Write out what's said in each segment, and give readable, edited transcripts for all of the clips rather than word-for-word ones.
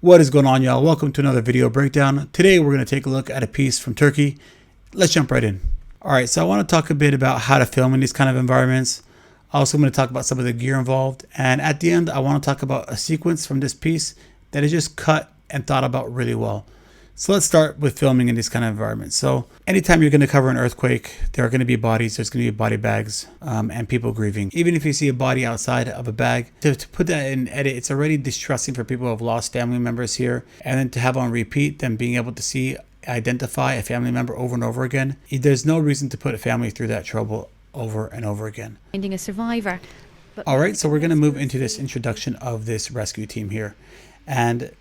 What is going on, y'all? Welcome to another video breakdown. Today we're going to take a look at a piece from Turkey. Let's jump right in. Alright, so I want to talk a bit about how to film in these kind of environments. Also, I'm going to talk about some of the gear involved. And at the end, I want to talk about a sequence from this piece that is just cut and thought about really well. So let's start with filming in these kind of environments. So anytime you're going to cover an earthquake, there are going to be bodies, there's going to be body bags and people grieving. Even if you see a body outside of a bag, to put that in edit, it's already distressing for people who have lost family members here. And then to have on repeat, them being able to identify a family member over and over again. There's no reason to put a family through that trouble over and over again. Finding a survivor. All right, so we're going to move into this introduction of this rescue team here. And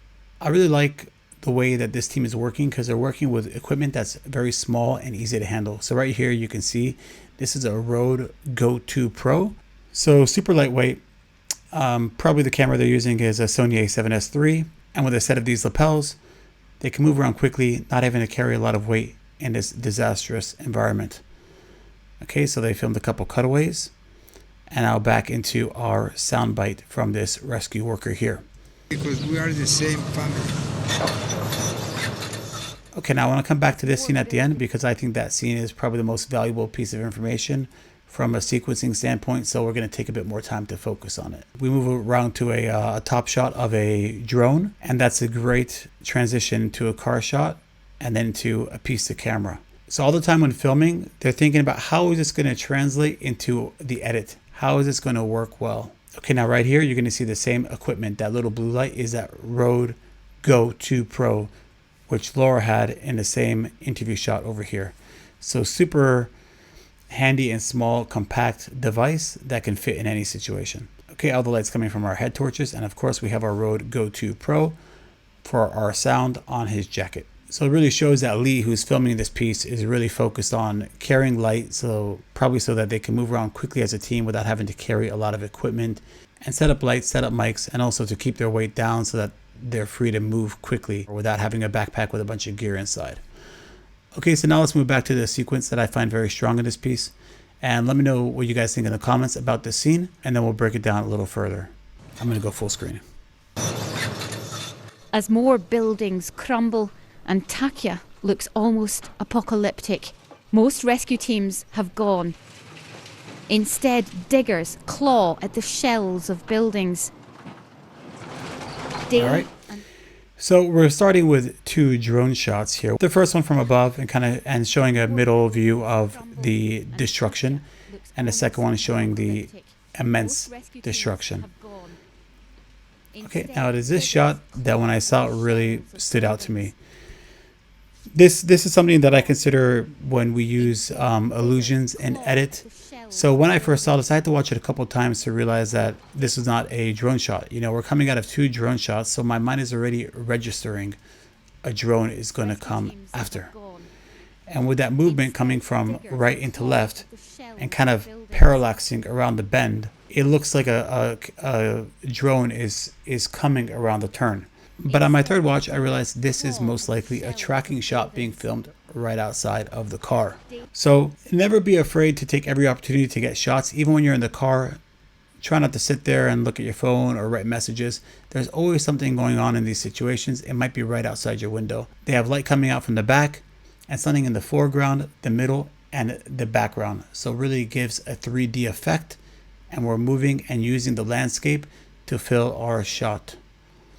I really like the way that this team is working because they're working with equipment that's very small and easy to handle. So right here you can see this is a Rode Go 2 Pro. So super lightweight. Probably the camera they're using is a Sony a7S III. And with a set of these lapels, they can move around quickly, not having to carry a lot of weight in this disastrous environment. Okay, so they filmed a couple cutaways. And now back into our soundbite from this rescue worker here. Because we are the same family. Okay, now I want to come back to this scene at the end because I think that scene is probably the most valuable piece of information from a sequencing standpoint, so we're going to take a bit more time to focus on it. We move around to a top shot of a drone, and that's a great transition to a car shot and then to a piece of camera. So all the time when filming, they're thinking about how is this going to translate into the edit? How is this going to work well? Okay, now right here, you're going to see the same equipment. That little blue light is that Rode Go 2 Pro, which Laura had in the same interview shot over here. So super handy and small, compact device that can fit in any situation. Okay, all the lights coming from our head torches. And of course, we have our Rode Go 2 Pro for our sound on his jacket. So it really shows that Lee, who's filming this piece, is really focused on carrying light, so probably so that they can move around quickly as a team without having to carry a lot of equipment and set up lights, set up mics, and also to keep their weight down so that they're free to move quickly without having a backpack with a bunch of gear inside. Okay, so now let's move back to the sequence that I find very strong in this piece. And let me know what you guys think in the comments about this scene, and then we'll break it down a little further. I'm going to go full screen. As more buildings crumble and Takya looks almost apocalyptic, most rescue teams have gone. Instead, diggers claw at the shells of buildings. All right. So we're starting with two drone shots here. The first one from above and showing a middle view of the destruction, and the second one showing the immense destruction. Okay, now it is this shot that when I saw it really stood out to me. This is something that I consider when we use illusions and edit. So when I first saw this, I had to watch it a couple times to realize that this is not a drone shot. You know, we're coming out of two drone shots, so my mind is already registering a drone is going to come after. And with that movement coming from right into left and kind of parallaxing around the bend, it looks like a drone is coming around the turn. But on my third watch, I realized this is most likely a tracking shot being filmed right outside of the car. So never be afraid to take every opportunity to get shots. Even when you're in the car, try not to sit there and look at your phone or write messages. There's always something going on in these situations. It might be right outside your window. They have light coming out from the back and something in the foreground, the middle, and the background. So really it gives a 3D effect, and we're moving and using the landscape to fill our shot.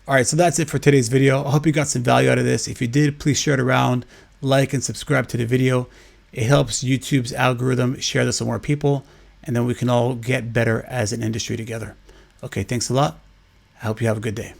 Alright, so that's it for today's video. I hope you got some value out of this. If you did, please share it around, like and subscribe to the video. It helps YouTube's algorithm share this with more people, and then we can all get better as an industry together. Okay, thanks a lot. I hope you have a good day.